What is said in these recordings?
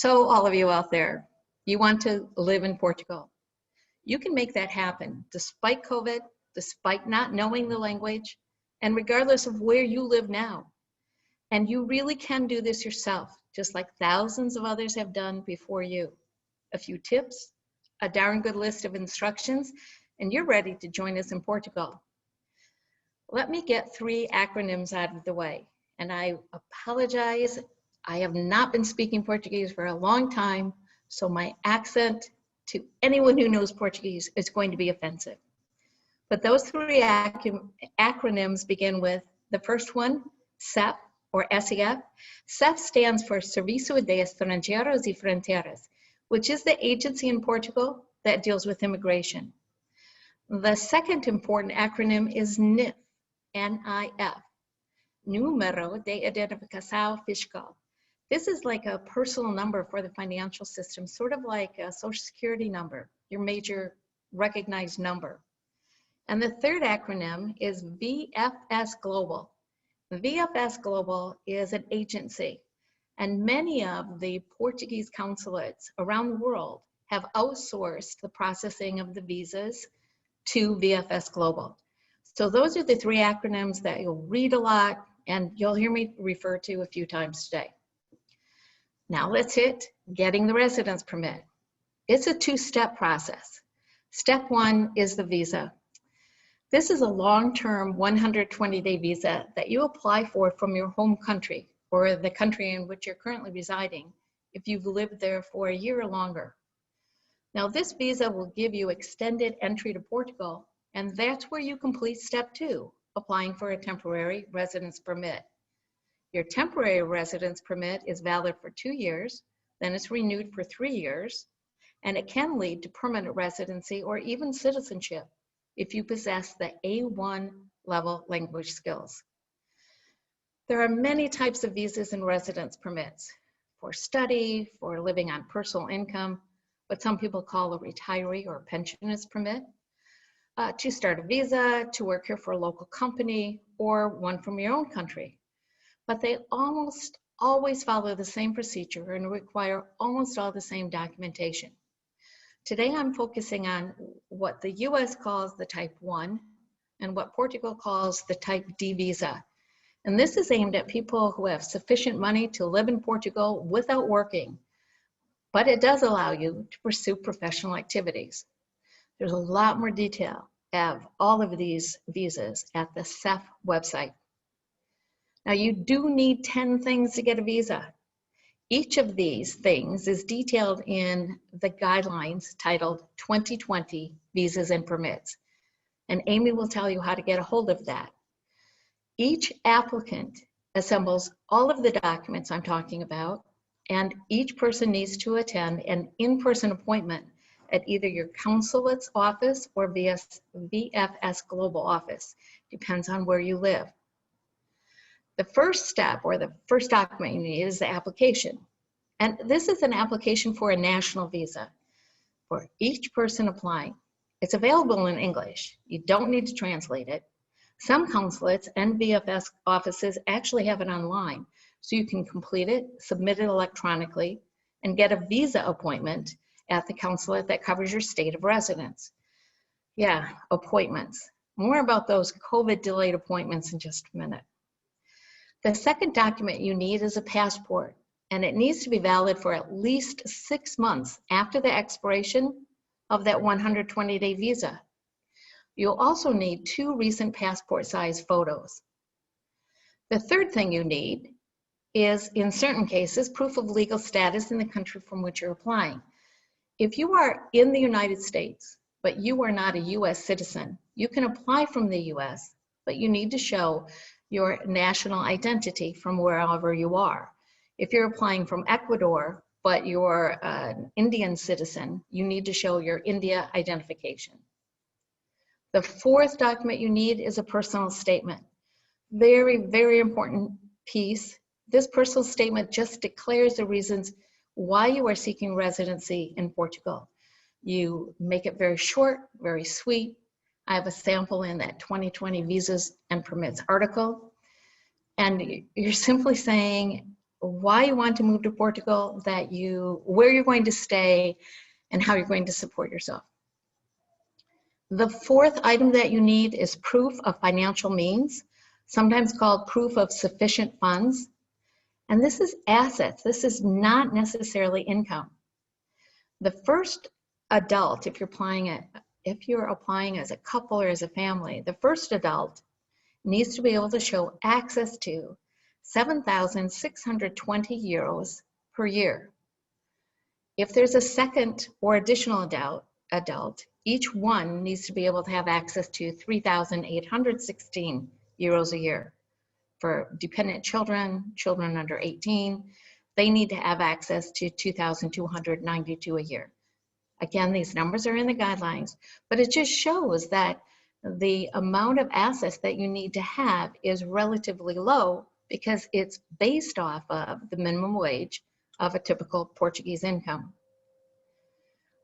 So all of you out there, you want to live in Portugal. You can make that happen despite COVID, despite not knowing the language, and regardless of where you live now. And you really can do this yourself, just like thousands of others have done before you. A few tips, a darn good list of instructions, and you're ready to join us in Portugal. Let me get 3 acronyms out of the way. And I apologize, I have not been speaking Portuguese for a long time, so my accent to anyone who knows Portuguese is going to be offensive. But those 3 acronyms begin with the first one, SEF, or SEF. SEF stands for Serviço de Estrangeiros e Fronteiras, which is the agency in Portugal that deals with immigration. The second important acronym is NIF, N-I-F, Número de Identificação Fiscal. This is like a personal number for the financial system, sort of like a social security number, your major recognized number. And the third acronym is VFS Global. VFS Global is an agency, and many of the Portuguese consulates around the world have outsourced the processing of the visas to VFS Global. So those are the 3 acronyms that you'll read a lot and you'll hear me refer to a few times today. Now let's hit getting the residence permit. It's a 2-step process. Step 1 is the visa. This is a long-term 120-day visa that you apply for from your home country or the country in which you're currently residing if you've lived there for a year or longer. Now this visa will give you extended entry to Portugal, and that's where you complete step 2, applying for a temporary residence permit. Your temporary residence permit is valid for 2 years, then it's renewed for 3 years, and it can lead to permanent residency or even citizenship if you possess the A1 level language skills. There are many types of visas and residence permits for study, for living on personal income, what some people call a retiree or pensionist permit, to start a visa, to work here for a local company, or one from your own country. But they almost always follow the same procedure and require almost all the same documentation. Today I'm focusing on what the US calls the type 1 and what Portugal calls the type D visa. And this is aimed at people who have sufficient money to live in Portugal without working, but it does allow you to pursue professional activities. There's a lot more detail of all of these visas at the SEF website. Now you do need 10 things to get a visa. Each of these things is detailed in the guidelines titled 2020 Visas and Permits. And Amy will tell you how to get a hold of that. Each applicant assembles all of the documents I'm talking about, and each person needs to attend an in-person appointment at either your consulate's office or VFS Global office, depends on where you live. The first step, or the first document you need, is the application. And this is an application for a national visa for each person applying. It's available in English. You don't need to translate it. Some consulates and VFS offices actually have it online, so you can complete it, submit it electronically, and get a visa appointment at the consulate that covers your state of residence. Yeah, appointments. More about those COVID-delayed appointments in just a minute. The second document you need is a passport, and it needs to be valid for at least 6 months after the expiration of that 120-day visa. You'll also need 2 recent passport-size photos. The third thing you need is, in certain cases, proof of legal status in the country from which you're applying. If you are in the United States, but you are not a US citizen, you can apply from the US, but you need to show your national identity from wherever you are. If you're applying from Ecuador, but you're an Indian citizen, you need to show your India identification. The fourth document you need is a personal statement. Very, very important piece. This personal statement just declares the reasons why you are seeking residency in Portugal. You make it very short, very sweet. I have a sample in that 2020 Visas and Permits article. And you're simply saying why you want to move to Portugal, where you're going to stay, and how you're going to support yourself. The fourth item that you need is proof of financial means, sometimes called proof of sufficient funds. And this is assets. This is not necessarily income. The first adult, if you're applying as a couple or as a family, the first adult needs to be able to show access to 7,620 euros per year. If there's a second or additional adult, each one needs to be able to have access to 3,816 euros a year. For dependent children, children under 18, they need to have access to 2,292 a year. Again, these numbers are in the guidelines, but it just shows that the amount of assets that you need to have is relatively low because it's based off of the minimum wage of a typical Portuguese income.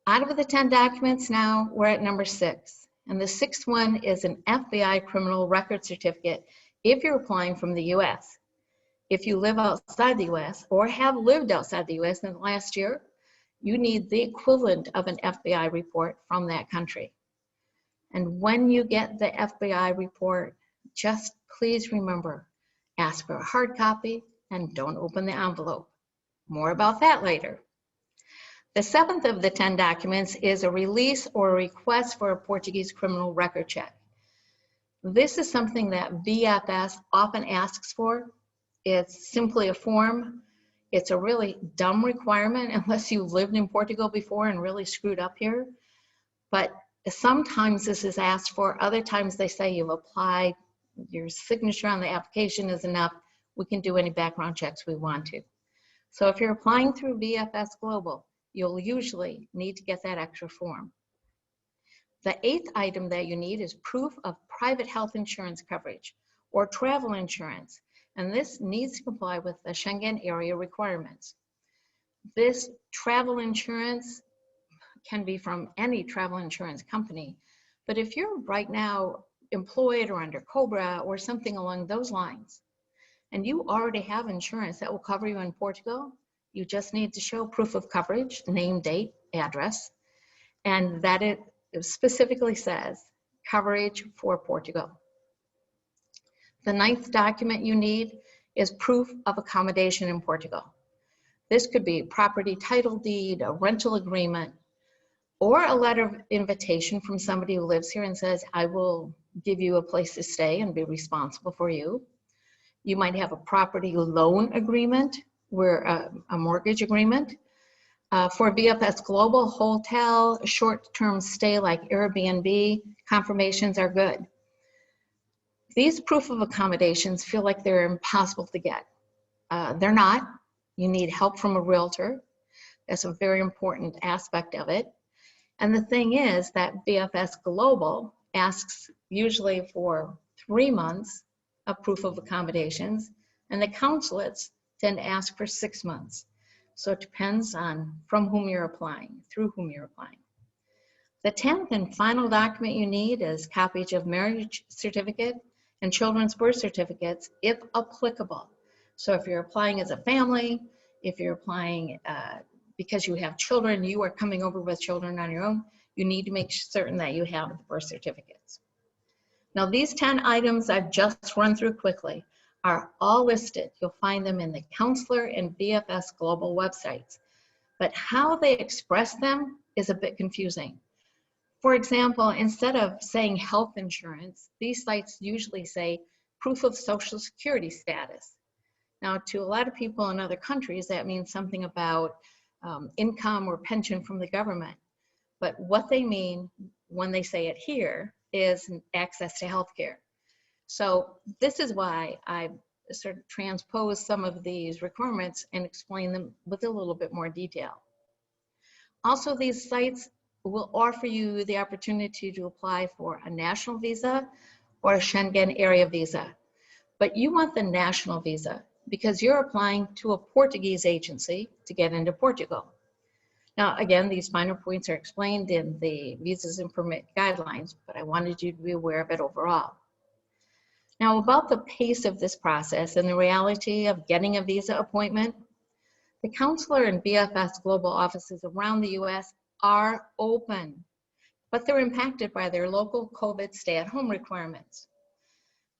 Out of the 10 documents now, we're at number 6. And the 6th one is an FBI criminal record certificate if you're applying from the US. If you live outside the US or have lived outside the US in the last year, you need the equivalent of an FBI report from that country. And when you get the FBI report, just please remember, ask for a hard copy and don't open the envelope. More about that later. The 7th of the 10 documents is a release or a request for a Portuguese criminal record check. This is something that VFS often asks for. It's simply a form. It's a really dumb requirement unless you lived in Portugal before and really screwed up here. But sometimes this is asked for. Other times they say you've applied, your signature on the application is enough. We can do any background checks we want to. So if you're applying through VFS Global, you'll usually need to get that extra form. The 8th item that you need is proof of private health insurance coverage or travel insurance, and this needs to comply with the Schengen area requirements. This travel insurance can be from any travel insurance company, but if you're right now employed or under COBRA or something along those lines, and you already have insurance that will cover you in Portugal, you just need to show proof of coverage, name, date, address, and that it specifically says coverage for Portugal. The 9th document you need is proof of accommodation in Portugal. This could be a property title deed, a rental agreement, or a letter of invitation from somebody who lives here and says, I will give you a place to stay and be responsible for you. You might have a property loan agreement, where a mortgage agreement. For VFS Global, hotel, short-term stay like Airbnb, confirmations are good. These proof of accommodations feel like they're impossible to get. They're not. You need help from a realtor. That's a very important aspect of it. And the thing is that VFS Global asks usually for 3 months of proof of accommodations, and the consulates tend to ask for 6 months. So it depends on from whom you're applying, through whom you're applying. The 10th and final document you need is copies of marriage certificate and children's birth certificates, if applicable. So if you're applying as a family, if you're applying because you have children, you are coming over with children on your own, you need to make certain that you have the birth certificates. Now these 10 items I've just run through quickly are all listed. You'll find them in the Counselor and VFS Global websites. But how they express them is a bit confusing. For example, instead of saying health insurance, these sites usually say proof of social security status. Now, to a lot of people in other countries, that means something about income or pension from the government. But what they mean when they say it here is access to health care. So this is why I sort of transpose some of these requirements and explain them with a little bit more detail. Also, these sites will offer you the opportunity to apply for a national visa or a Schengen area visa. But you want the national visa because you're applying to a Portuguese agency to get into Portugal. Now, again, these finer points are explained in the visas and permit guidelines, but I wanted you to be aware of it overall. Now, about the pace of this process and the reality of getting a visa appointment, the consular and VFS global offices around the US are open, but they're impacted by their local COVID stay-at-home requirements.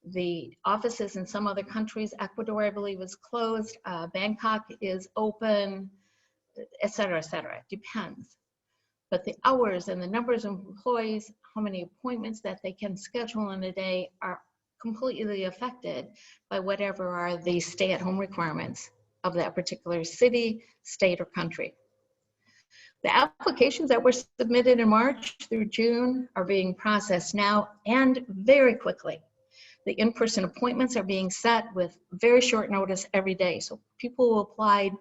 The offices in some other countries, Ecuador, I believe, is closed, Bangkok is open, et cetera, it depends. But the hours and the numbers of employees, how many appointments that they can schedule in a day are completely affected by whatever are the stay-at-home requirements of that particular city, state, or country. The applications that were submitted in March through June are being processed now and very quickly. The in-person appointments are being set with very short notice every day. So people who applied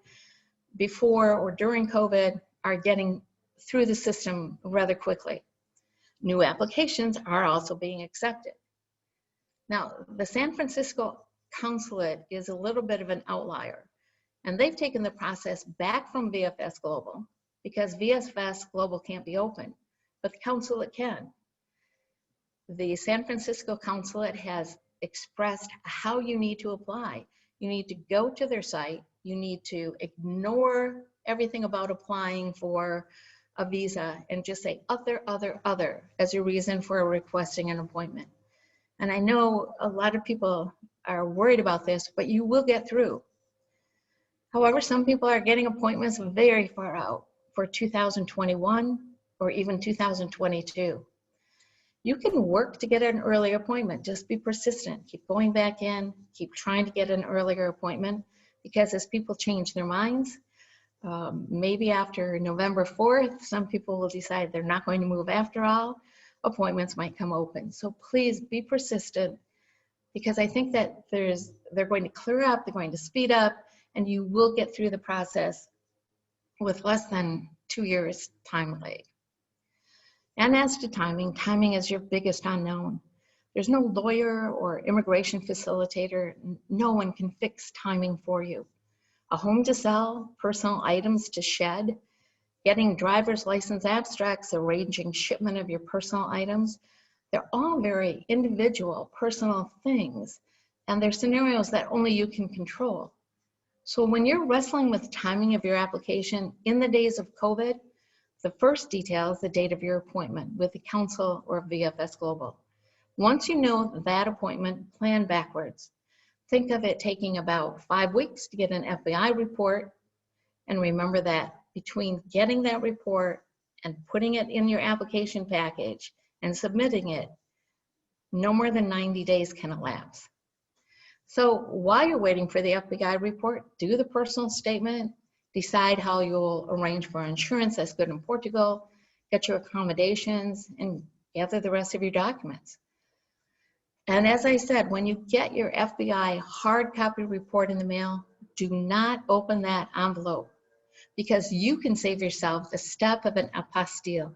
before or during COVID are getting through the system rather quickly. New applications are also being accepted. Now, the San Francisco consulate is a little bit of an outlier, and they've taken the process back from VFS Global because VFS Global can't be open, but the consulate can. The San Francisco consulate has expressed how you need to apply. You need to go to their site. You need to ignore everything about applying for a visa and just say other as your reason for requesting an appointment. And I know a lot of people are worried about this, but you will get through. However, some people are getting appointments very far out for 2021 or even 2022. You can work to get an earlier appointment. Just be persistent. Keep going back in. Keep trying to get an earlier appointment, because as people change their minds, maybe after November 4th, some people will decide they're not going to move after all. Appointments might come open. So please be persistent, because I think that they're going to clear up, they're going to speed up, and you will get through the process with less than 2 years time lag. And as to timing, timing is your biggest unknown. There's no lawyer or immigration facilitator. No one can fix timing for you. A home to sell, personal items to shed, getting driver's license abstracts, arranging shipment of your personal items, they're all very individual, personal things, and they're scenarios that only you can control. So when you're wrestling with timing of your application in the days of COVID, the first detail is the date of your appointment with the council or VFS Global. Once you know that appointment, plan backwards. Think of it taking about 5 weeks to get an FBI report, and remember that between getting that report and putting it in your application package and submitting it, no more than 90 days can elapse. So while you're waiting for the FBI report, do the personal statement, decide how you'll arrange for insurance that's good in Portugal, get your accommodations, and gather the rest of your documents. And as I said, when you get your FBI hard copy report in the mail, do not open that envelope, because you can save yourself the step of an apostille.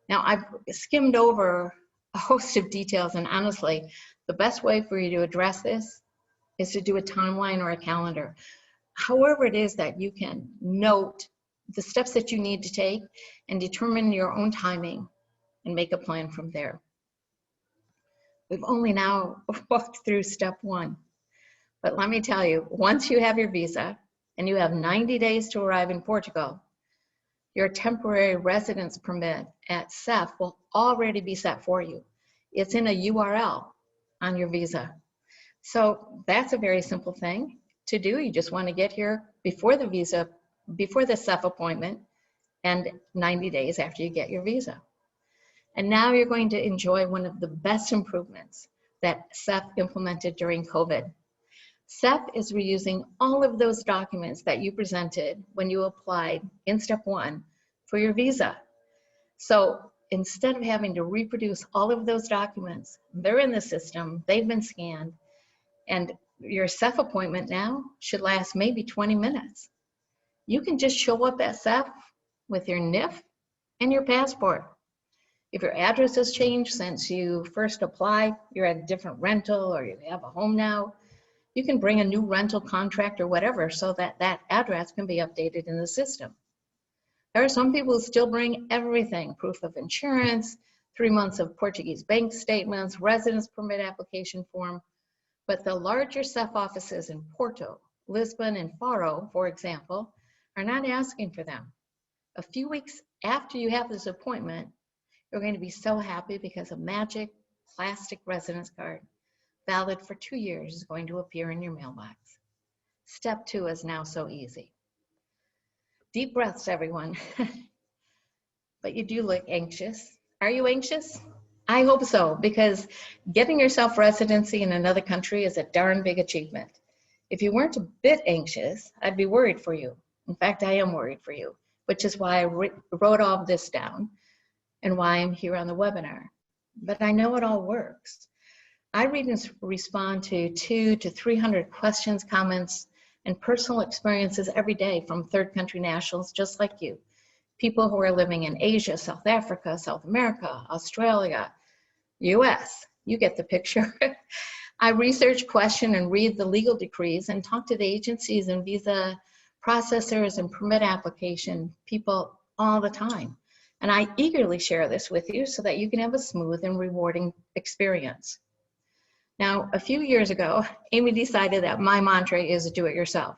Now, I've skimmed over a host of details, and honestly, the best way for you to address this is to do a timeline or a calendar. However it is that you can note the steps that you need to take and determine your own timing and make a plan from there. We've only now walked through step 1, but let me tell you, once you have your visa and you have 90 days to arrive in Portugal, your temporary residence permit at CEF will already be set for you. It's in a URL on your visa. So that's a very simple thing to do. You just want to get here before the CEF appointment and 90 days after you get your visa. And now you're going to enjoy one of the best improvements that CEF implemented during COVID. CEF is reusing all of those documents that you presented when you applied in step 1 for your visa. So instead of having to reproduce all of those documents, they're in the system, they've been scanned, and your CEF appointment now should last maybe 20 minutes. You can just show up at CEF with your NIF and your passport. If your address has changed since you first applied, you're at a different rental or you have a home now, you can bring a new rental contract or whatever so that that address can be updated in the system. There are some people who still bring everything: proof of insurance, 3 months of Portuguese bank statements, residence permit application form, But the larger CEF offices in Porto, Lisbon, and Faro, for example, are not asking for them. A few weeks after you have this appointment, you're going to be so happy because a magic plastic residence card, valid for 2 years, is going to appear in your mailbox. Step 2 is now so easy. Deep breaths, everyone. But you do look anxious. Are you anxious? I hope so, because getting yourself residency in another country is a darn big achievement. If you weren't a bit anxious, I'd be worried for you. In fact, I am worried for you, which is why I wrote all of this down and why I'm here on the webinar. But I know it all works. I read and respond to 200 to 300 questions, comments, and personal experiences every day from third country nationals just like you. People who are living in Asia, South Africa, South America, Australia, US. You get the picture. I research, question, and read the legal decrees and talk to the agencies and visa processors and permit application people all the time. And I eagerly share this with you so that you can have a smooth and rewarding experience. Now, a few years ago, Amy decided that my mantra is do it yourself.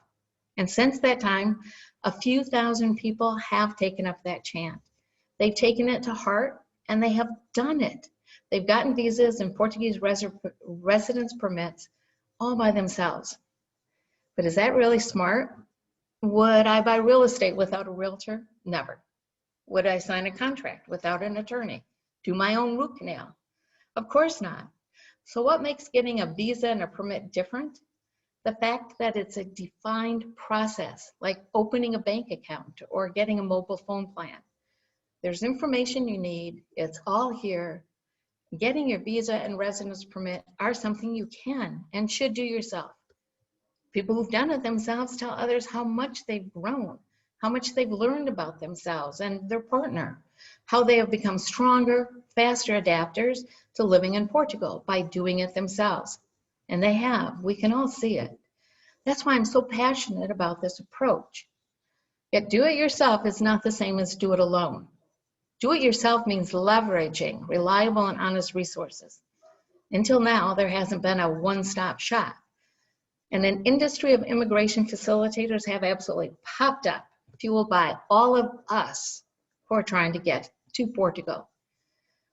And since that time, a few thousand people have taken up that chant. They've taken it to heart and they have done it. They've gotten visas and Portuguese residence permits all by themselves. But is that really smart? Would I buy real estate without a realtor? Never. Would I sign a contract without an attorney? Do my own root canal? Of course not. So what makes getting a visa and a permit different? The fact that it's a defined process, like opening a bank account or getting a mobile phone plan. There's information you need, it's all here. Getting your visa and residence permit are something you can and should do yourself. People who've done it themselves tell others how much they've grown, how much they've learned about themselves and their partner, how they have become stronger, faster adapters to living in Portugal by doing it themselves. And they have. We can all see it. That's why I'm so passionate about this approach. Yet do it yourself is not the same as do it alone. Do it yourself means leveraging reliable and honest resources. Until now, there hasn't been a one-stop shop. And an industry of immigration facilitators have absolutely popped up, fueled by all of us who are trying to get to Portugal.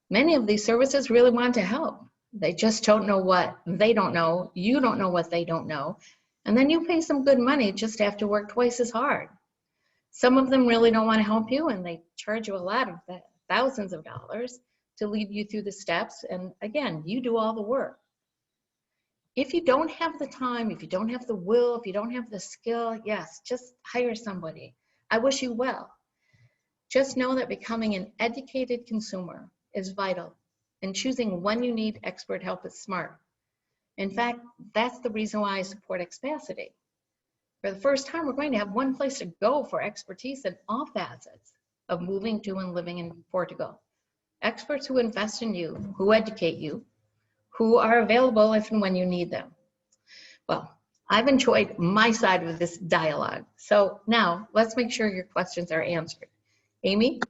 Many of these services really want to help. They just don't know what they don't know. You don't know what they don't know. And then you pay some good money just to have to work twice as hard. Some of them really don't want to help you and they charge you a lot of that, thousands of dollars to lead you through the steps. And again, you do all the work. If you don't have the time, if you don't have the will, if you don't have the skill, yes, just hire somebody. I wish you well. Just know that becoming an educated consumer is vital, and choosing when you need expert help is smart. In fact, that's the reason why I support Expacity. For the first time, we're going to have one place to go for expertise in all facets of moving to and living in Portugal. Experts who invest in you, who educate you, who are available if and when you need them. Well, I've enjoyed my side of this dialogue. So now let's make sure your questions are answered. Amy?